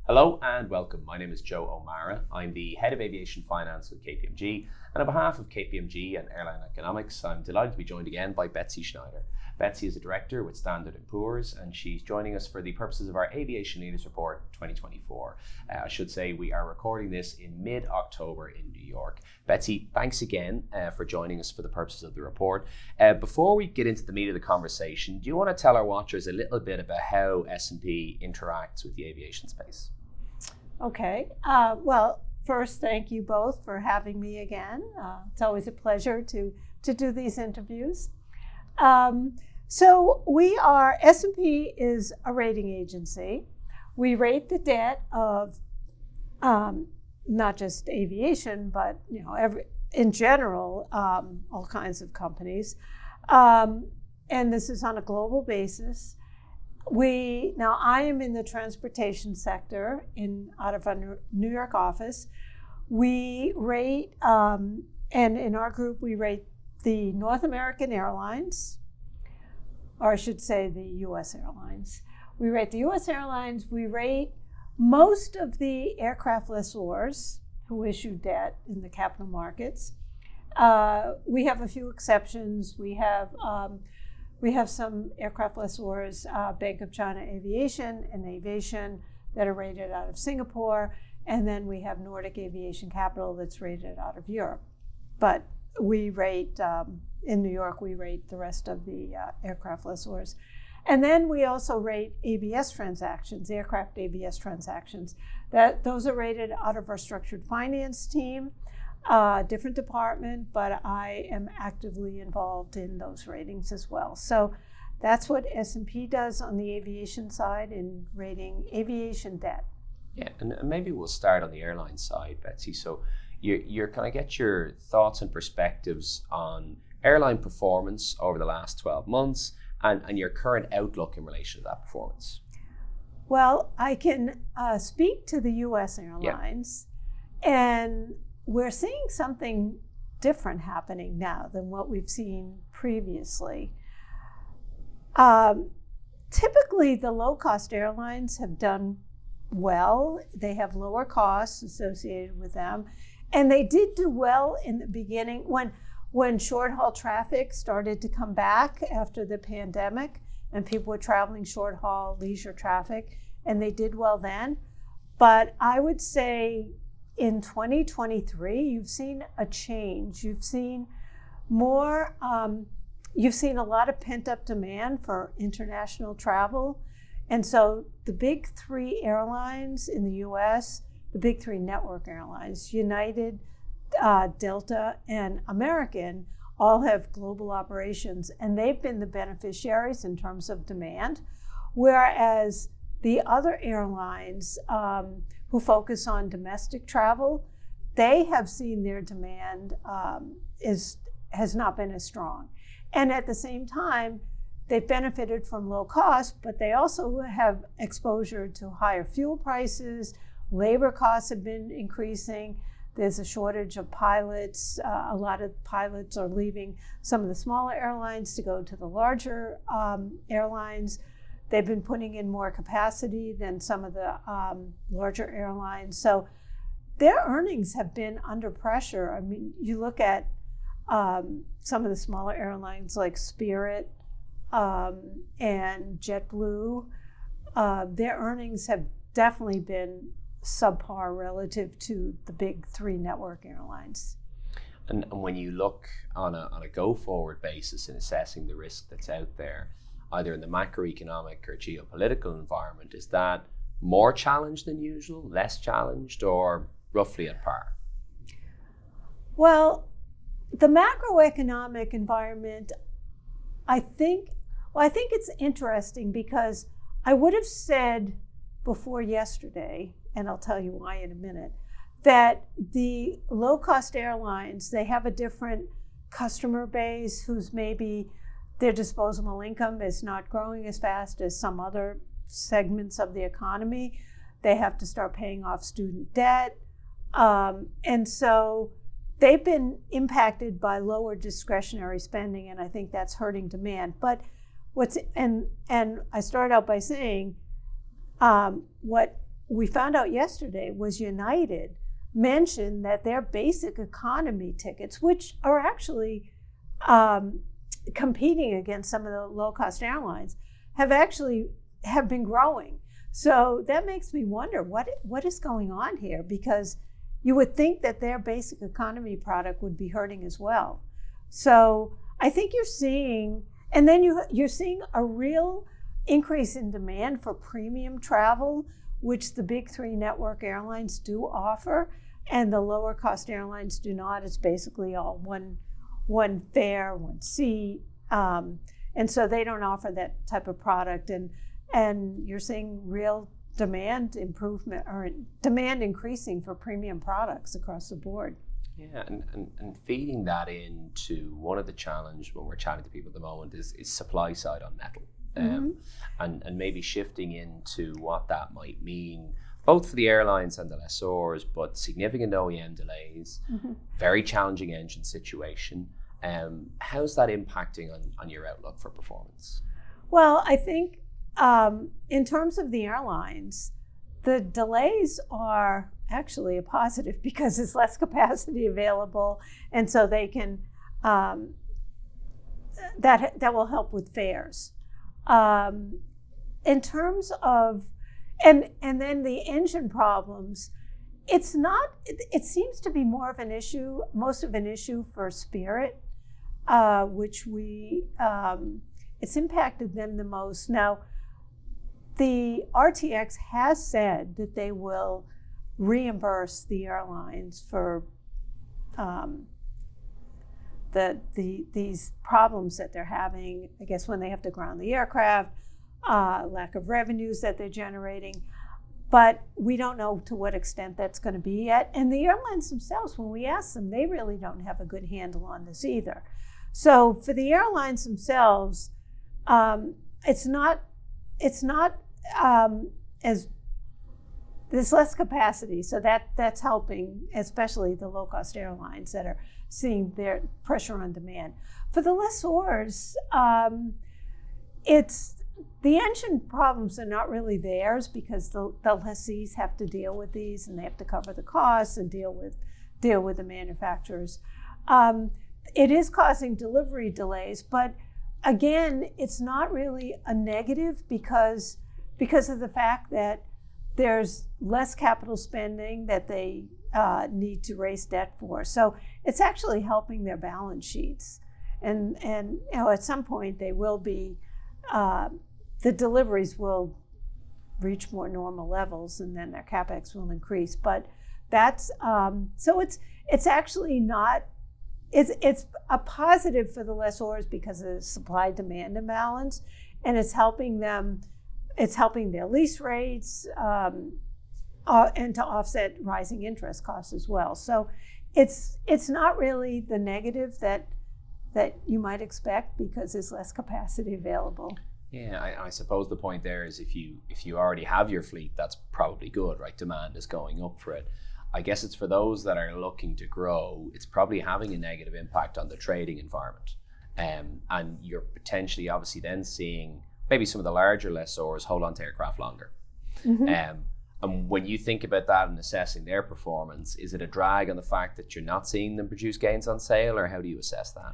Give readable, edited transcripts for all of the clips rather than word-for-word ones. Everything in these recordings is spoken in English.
Hello and welcome. My name is Joe O'Mara. I'm the Head of Aviation Finance with KPMG, and on behalf of KPMG and Airline Economics, I'm delighted to be joined again by Betsy Snyder. Betsy is a director with Standard & Poor's, and she's joining us for the purposes of our Aviation Leaders Report 2024. I should say we are recording this in mid-October in New York. Betsy, thanks again for joining us for the purposes of the report. Before we get into the meat of the conversation, do you want to tell our watchers a little bit about how S&P interacts with the aviation space? Okay. Well, first, thank you both for having me again. It's always a pleasure to do these interviews. So S&P is a rating agency. We rate the debt of not just aviation, but in general, all kinds of companies. And this is on a global basis. Now I am in the transportation sector out of our New York office. We rate, and in our group, we rate the North American airlines, or I should say the US airlines. We rate the US airlines. We rate most of the aircraft lessors who issue debt in the capital markets. We have a few exceptions. We have some aircraft lessors, Bank of China Aviation and Aviation, that are rated out of Singapore. And then we have Nordic Aviation Capital that's rated out of Europe. But we rate, in New York, we rate the rest of the aircraft lessors. And then we also rate ABS transactions, aircraft ABS transactions. Those are rated out of our structured finance team. Different department, but I am actively involved in those ratings as well. So that's what S&P does on the aviation side in rating aviation debt. Yeah, and maybe we'll start on the airline side, Betsy. So you're kind of get your thoughts and perspectives on airline performance over the last 12 months and your current outlook in relation to that performance. Well, I can speak to the US airlines, and we're seeing something different happening now than what we've seen previously. Typically, the low-cost airlines have done well. They have lower costs associated with them. And they did do well in the beginning when short-haul traffic started to come back after the pandemic and people were traveling short-haul leisure traffic, and they did well then. But I would say in 2023, you've seen a change. You've seen more, you've seen a lot of pent-up demand for international travel. And so the big three airlines in the US, the big three network airlines, United, Delta, and American, all have global operations, and they've been the beneficiaries in terms of demand. Whereas the other airlines who focus on domestic travel, they have seen their demand has not been as strong. And at the same time, they've benefited from low cost, but they also have exposure to higher fuel prices. Labor costs have been increasing. There's a shortage of pilots. A lot of pilots are leaving some of the smaller airlines to go to the larger airlines. They've been putting in more capacity than some of the larger airlines. So their earnings have been under pressure. I mean, you look at some of the smaller airlines like Spirit and JetBlue, their earnings have definitely been subpar relative to the big three network airlines. And when you look on a go-forward basis in assessing the risk that's out there, either in the macroeconomic or geopolitical environment, is that more challenged than usual, less challenged, or roughly at par? Well, the macroeconomic environment, I think it's interesting because I would have said before yesterday, and I'll tell you why in a minute, that the low-cost airlines, they have a different customer base who's maybe their disposable income is not growing as fast as some other segments of the economy. They have to start paying off student debt. And so they've been impacted by lower discretionary spending, and I think that's hurting demand. But and I started out by saying what we found out yesterday was United mentioned that their basic economy tickets, which are actually competing against some of the low-cost airlines, have been growing. So that makes me wonder what is going on here, because you would think that their basic economy product would be hurting as well. So I think you're seeing, and then you're seeing a real increase in demand for premium travel, which the big three network airlines do offer, and the lower cost airlines do not. It's basically all one fare, one seat, and so they don't offer that type of product. And you're seeing real demand improvement, or demand increasing for premium products across the board. Yeah, and feeding that into one of the challenge when we're chatting to people at the moment is supply side on metal. And maybe shifting into what that might mean, both for the airlines and the lessors, but significant OEM delays, very challenging engine situation. How's that impacting on your outlook for performance? Well, I think in terms of the airlines, the delays are actually a positive because there's less capacity available, and so they can that will help with fares. In terms of and then the engine problems, it seems to be most of an issue for Spirit, which it's impacted them the most. Now, the RTX has said that they will reimburse the airlines for these problems that they're having, I guess, when they have to ground the aircraft, lack of revenues that they're generating. But we don't know to what extent that's going to be yet. And the airlines themselves, when we ask them, they really don't have a good handle on this either. So for the airlines themselves, it's not as there's less capacity, so that's helping, especially the low-cost airlines that are seeing their pressure on demand. For the lessors, the engine problems are not really theirs, because the lessees have to deal with these, and they have to cover the costs and deal with the manufacturers. It is causing delivery delays, but again, it's not really a negative because of the fact that there's less capital spending that they need to raise debt for. So it's actually helping their balance sheets. And at some point they will be, the deliveries will reach more normal levels, and then their CapEx will increase. But that's, so it's actually not, it's a positive for the lessors because of the supply-demand imbalance, and it's helping them. It's helping their lease rates and to offset rising interest costs as well. So it's not really the negative that you might expect, because there's less capacity available. Yeah, I suppose the point there is if you already have your fleet, that's probably good, right? Demand is going up for it. I guess it's for those that are looking to grow, it's probably having a negative impact on the trading environment. And you're potentially obviously then seeing maybe some of the larger lessors hold on to aircraft longer. And when you think about that and assessing their performance, is it a drag on the fact that you're not seeing them produce gains on sale, or how do you assess that?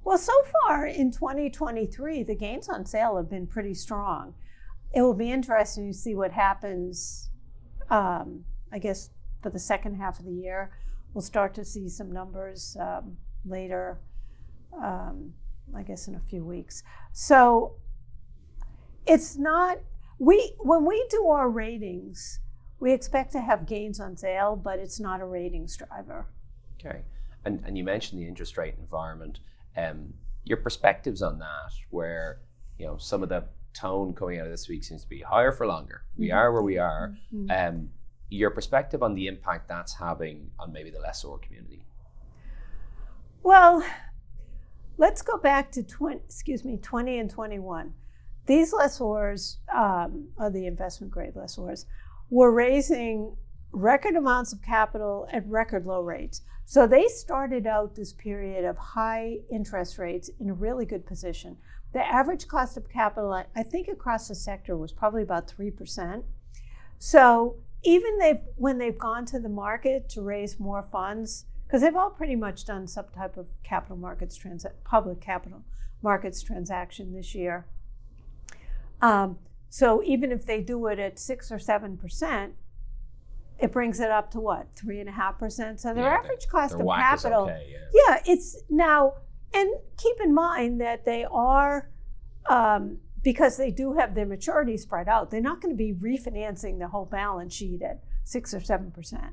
Well, so far in 2023, the gains on sale have been pretty strong. It will be interesting to see what happens, I guess, for the second half of the year. We'll start to see some numbers later, I guess in a few weeks. So it's not, when we do our ratings, we expect to have gains on sale, but it's not a ratings driver. Okay. And you mentioned the interest rate environment. Your perspectives on that, where some of the tone coming out of this week seems to be higher for longer. We are where we are. Your perspective on the impact that's having on maybe the lessor community. Well, let's go back to 20 and 21. These lessors, or the investment grade lessors, were raising record amounts of capital at record low rates. So they started out this period of high interest rates in a really good position. the average cost of capital, I think across the sector was probably about 3%. So even when they've gone to the market to raise more funds, because they've all pretty much done some type of public capital markets transaction this year. So even if they do it at 6 or 7%, it brings it up to what, 3.5%? So their average cost of capital, okay, it's now, and keep in mind that they are, because they do have their maturity spread out, they're not going to be refinancing the whole balance sheet at 6 or 7%.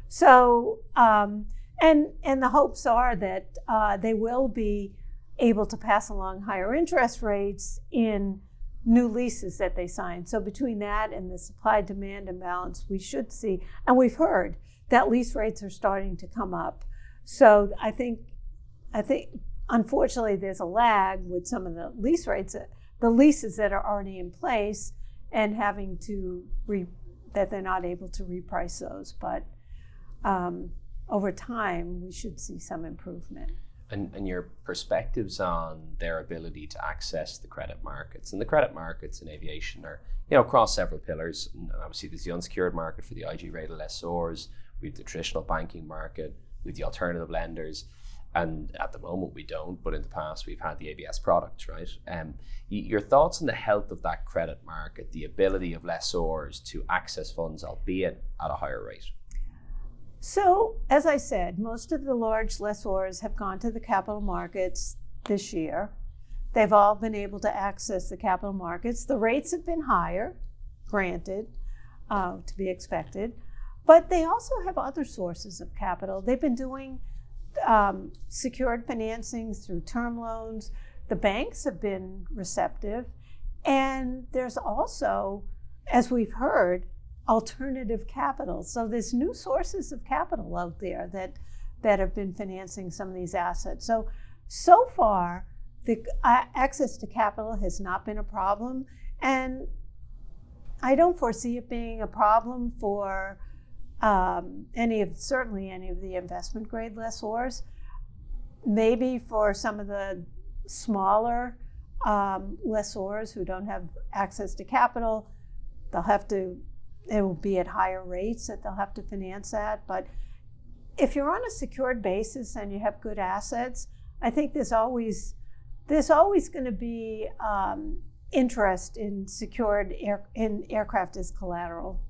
So, and the hopes are that they will be able to pass along higher interest rates in new leases that they sign. So between that and the supply-demand imbalance, we should see, and we've heard that lease rates are starting to come up. So I think unfortunately there's a lag with some of the lease rates, the leases that are already in place, and having to that they're not able to reprice those. But over time, we should see some improvement. And your perspectives on their ability to access the credit markets. And the credit markets in aviation are, across several pillars. And obviously, there's the unsecured market for the IG-rated lessors. We have the traditional banking market. We have the alternative lenders. And at the moment, we don't. But in the past, we've had the ABS product, right? Your thoughts on the health of that credit market, the ability of lessors to access funds, albeit at a higher rate? So, as I said, most of the large lessors have gone to the capital markets this year. They've all been able to access the capital markets. The rates have been higher, granted, to be expected, but they also have other sources of capital. They've been doing secured financings through term loans. The banks have been receptive. And there's also, as we've heard, alternative capital. So there's new sources of capital out there that have been financing some of these assets. So far, the access to capital has not been a problem, and I don't foresee it being a problem for certainly any of the investment grade lessors. Maybe for some of the smaller lessors who don't have access to capital, it will be at higher rates that they'll have to finance that. But if you're on a secured basis and you have good assets, I think there's always going to be interest in secured aircraft as collateral.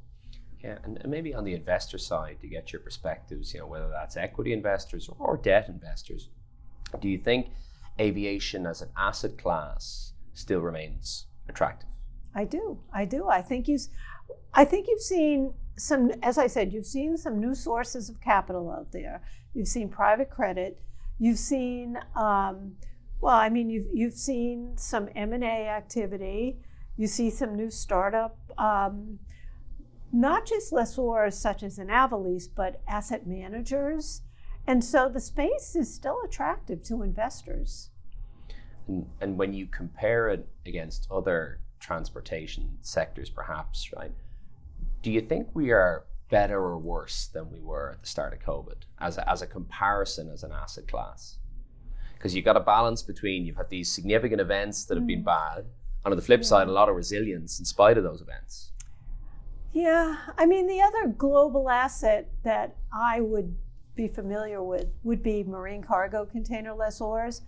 Yeah, and maybe on the investor side, to get your perspectives, whether that's equity investors or debt investors, do you think aviation as an asset class still remains attractive? I do. I think you've seen some, as I said, you've seen some new sources of capital out there. You've seen private credit. You've seen, you've seen some M&A activity. You see some new startup, not just lessors such as an Avalease, but asset managers. And so the space is still attractive to investors. And when you compare it against other transportation sectors, perhaps, right? Do you think we are better or worse than we were at the start of COVID as a comparison as an asset class? Because you've got a balance between, you've had these significant events that have been bad, and on the flip side, a lot of resilience in spite of those events. Yeah, the other global asset that I would be familiar with would be marine cargo container lessors.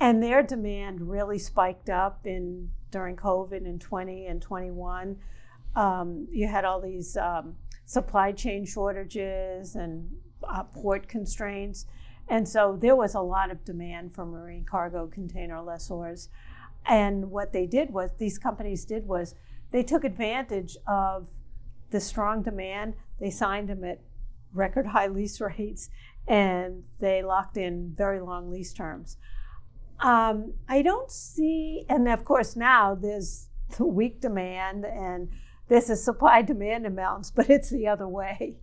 And their demand really spiked up during COVID in 20 and 21. You had all these supply chain shortages and port constraints. And so there was a lot of demand for marine cargo container lessors. And what these companies did was they took advantage of the strong demand. They signed them at record high lease rates, and they locked in very long lease terms. I don't see, and of course now there's the weak demand and there's a supply-demand imbalance, but it's the other way.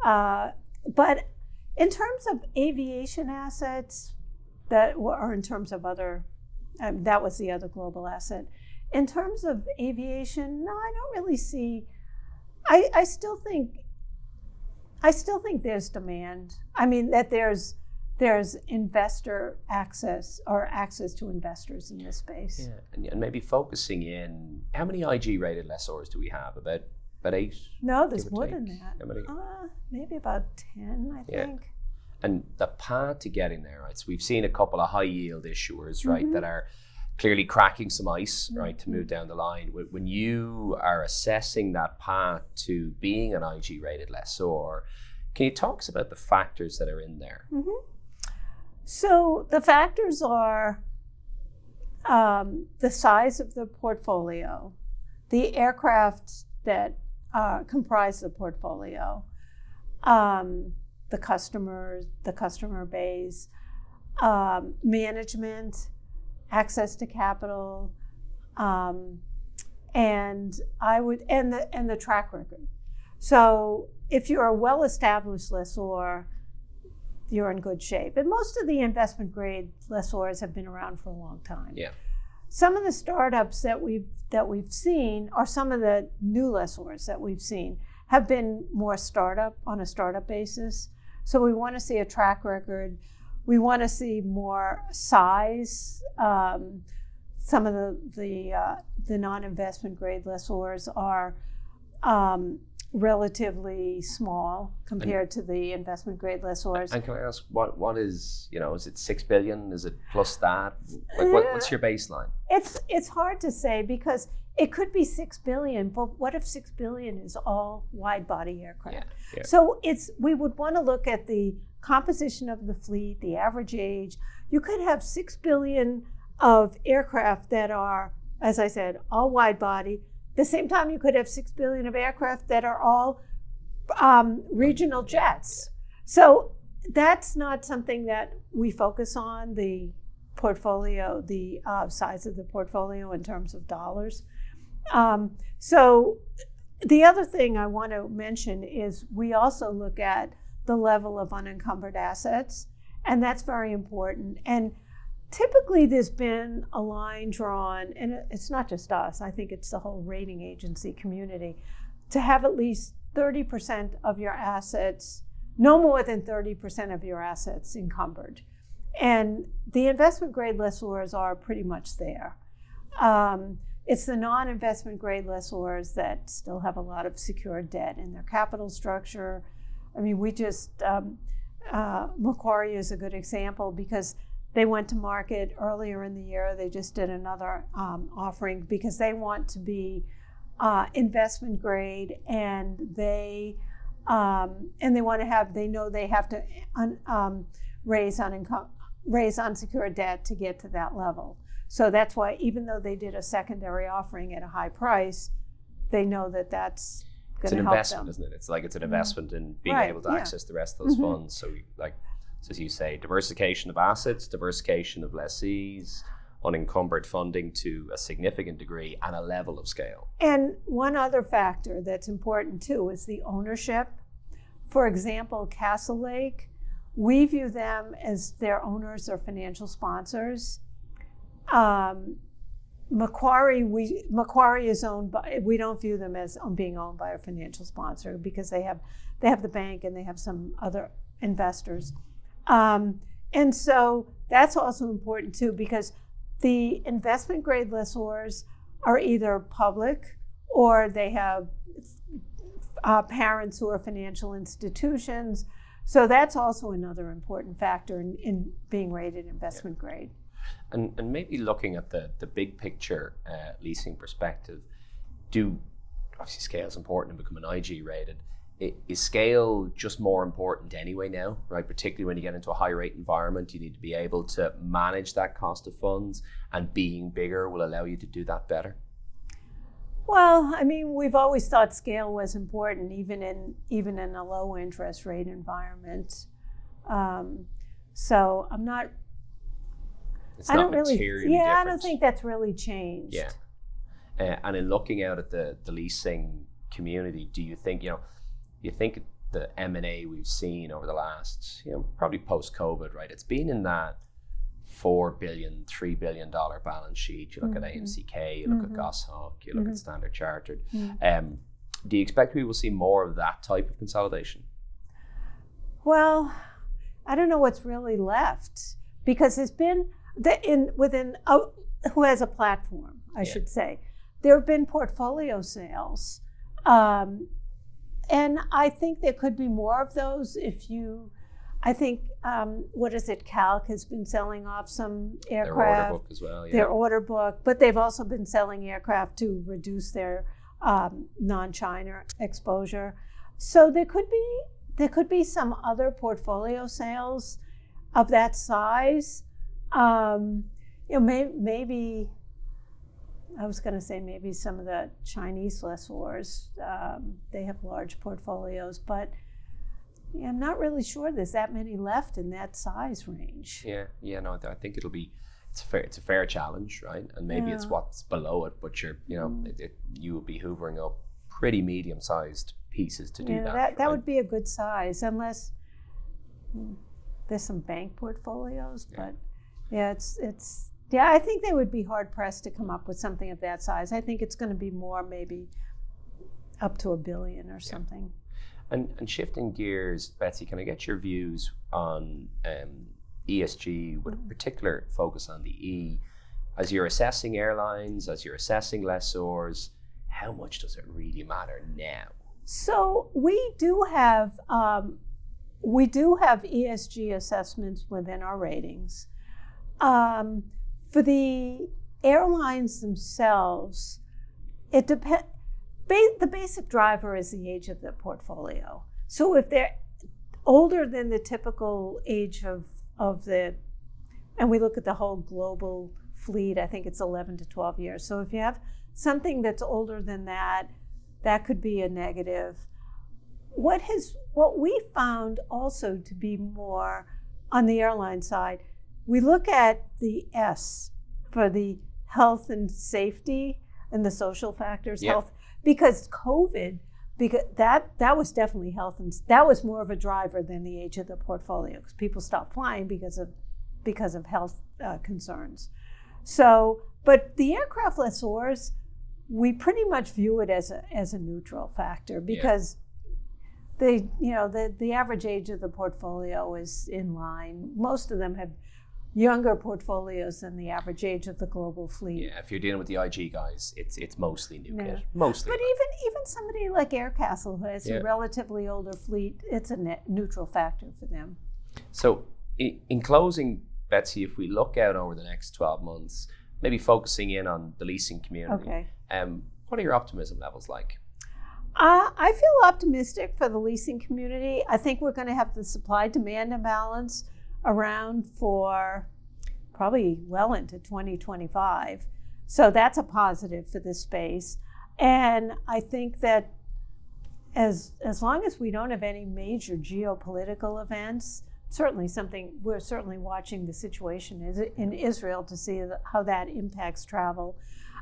But in terms of aviation assets, or in terms of other, that was the other global asset. In terms of aviation, no, I don't really see. I still think there's demand. That there's investor access or access to investors in this space. Yeah, and maybe focusing in, how many IG rated lessors do we have? About 8? No, there's more than that. How many? Maybe about 10, I think. And the path to getting there, right? So we've seen a couple of high yield issuers, right, that are clearly cracking some ice, right, to move down the line. When you are assessing that path to being an IG rated lessor, can you talk to us about the factors that are in there? So the factors are the size of the portfolio, the aircraft that comprise the portfolio, the customer base, management, access to capital, and the track record. So if you're a well-established lessor, you're in good shape. And most of the investment grade lessors have been around for a long time. Yeah. Some of the startups that we've seen, or some of the new lessors that we've seen, have been more on a startup basis. So we want to see a track record. We want to see more size. Some of the non-investment grade lessors are relatively small compared to the investment grade lessors. And can I ask, what is, is it 6 billion? Is it plus that? Like, what's your baseline? It's hard to say, because it could be 6 billion, but what if 6 billion is all wide body aircraft? Yeah. So we would want to look at the composition of the fleet, the average age. You could have 6 billion of aircraft that are, as I said, all wide body. At the same time, you could have 6 billion of aircraft that are all regional jets. So that's not something that we focus on, the portfolio, the size of the portfolio in terms of dollars. So the other thing I want to mention is we also look at the level of unencumbered assets, and that's very important. And typically there's been a line drawn, and it's not just us, I think it's the whole rating agency community, to have at least 30% of your assets, no more than 30% of your assets encumbered. And the investment grade lessors are pretty much there. It's the non-investment grade lessors that still have a lot of secured debt in their capital structure. I mean, we just, Macquarie is a good example, because they went to market earlier in the year. They just did another offering because they want to be investment grade, and they want to have, they know they have to raise unsecured debt to get to that level. So that's why, even though they did a secondary offering at a high price, they know that that's going to help them. It's an investment, isn't it? It's like it's an investment in being able to access the rest of those funds. So, so as you say, diversification of assets, diversification of lessees, unencumbered funding to a significant degree, and a level of scale. And one other factor that's important too is the ownership. For example, Castle Lake, we view them as their owners or financial sponsors. Macquarie is owned by, we don't view them as being owned by a financial sponsor, because they have the bank and they have some other investors. And so that's also important too, because the investment grade lessors are either public, or they have parents who are financial institutions. So that's also another important factor in being rated investment grade. And maybe looking at the big picture leasing perspective, obviously scale is important in becoming IG rated. Is scale just more important anyway now, right? Particularly when you get into a high rate environment, you need to be able to manage that cost of funds, and being bigger will allow you to do that better. Well, I mean, we've always thought scale was important, even in a low interest rate environment. So I'm not. It's not materially different. I don't think that's really changed. Yeah. And in looking out at the leasing community, do you think, the M&A we've seen over the last, probably post-COVID, right? It's been in that $4 billion, $3 billion balance sheet. You look at AMCK, you look at Goshawk, you look at Standard Chartered. Do you expect we will see more of that type of consolidation? Well, I don't know what's really left, because there's been who has a platform, I should say. There have been portfolio sales, and I think there could be more of those I think, what is it, Calc has been selling off some aircraft. Their order book as well, yeah. Their order book, but they've also been selling aircraft to reduce their non-China exposure. So there could be some other portfolio sales of that size. Maybe I was going to say maybe some of the Chinese lessors, they have large portfolios, but I'm not really sure there's that many left in that size range. No, I think it's a fair challenge, right? And maybe it's what's below it, but you will be hoovering up pretty medium-sized pieces to do that. That right? would be a good size, unless there's some bank portfolios, but I think they would be hard-pressed to come up with something of that size. I think it's going to be more, maybe up to $1 billion or something. And shifting gears, Betsy, can I get your views on ESG with a particular focus on the E? As you're assessing airlines, as you're assessing lessors, how much does it really matter now? So we do have ESG assessments within our ratings. For the airlines themselves, it depends. The basic driver is the age of the portfolio. So if they're older than the typical age of the, and we look at the whole global fleet, I think it's 11 to 12 years. So if you have something that's older than that, that could be a negative. What we found also to be more on the airline side, we look at the S for the health and safety and the social factors, health. Because COVID, that was definitely health, and that was more of a driver than the age of the portfolio, because people stopped flying because of health concerns. So, but the aircraft lessors, we pretty much view it as a neutral factor, because the average age of the portfolio is in line. Most of them have younger portfolios than the average age of the global fleet. Yeah, if you're dealing with the IG guys, it's mostly new kit. Mostly. But even somebody like Aircastle, who has a relatively older fleet, it's a neutral factor for them. So in closing, Betsy, if we look out over the next 12 months, maybe focusing in on the leasing community, what are your optimism levels like? I feel optimistic for the leasing community. I think we're going to have the supply-demand imbalance around for probably well into 2025. So that's a positive for this space. And I think that as long as we don't have any major geopolitical events, we're certainly watching the situation in Israel to see how that impacts travel.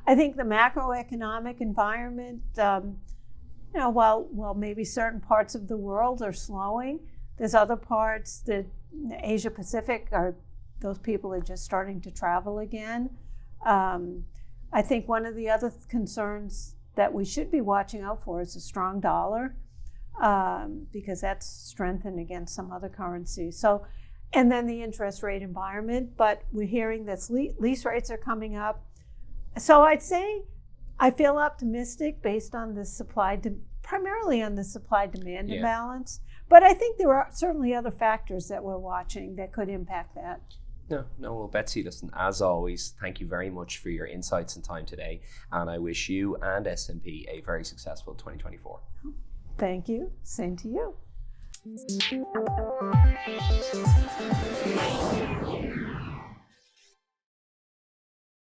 I think the macroeconomic environment, while maybe certain parts of the world are slowing, there's other parts that Asia Pacific those people are just starting to travel again. I think one of the other concerns that we should be watching out for is a strong dollar, because that's strengthened against some other currencies. So, and then the interest rate environment, but we're hearing that lease rates are coming up. So I'd say I feel optimistic based on the primarily on the supply-demand imbalance. But I think there are certainly other factors that we're watching that could impact that. No, well, Betsy, listen, as always, thank you very much for your insights and time today. And I wish you and S&P a very successful 2024. Thank you. Same to you.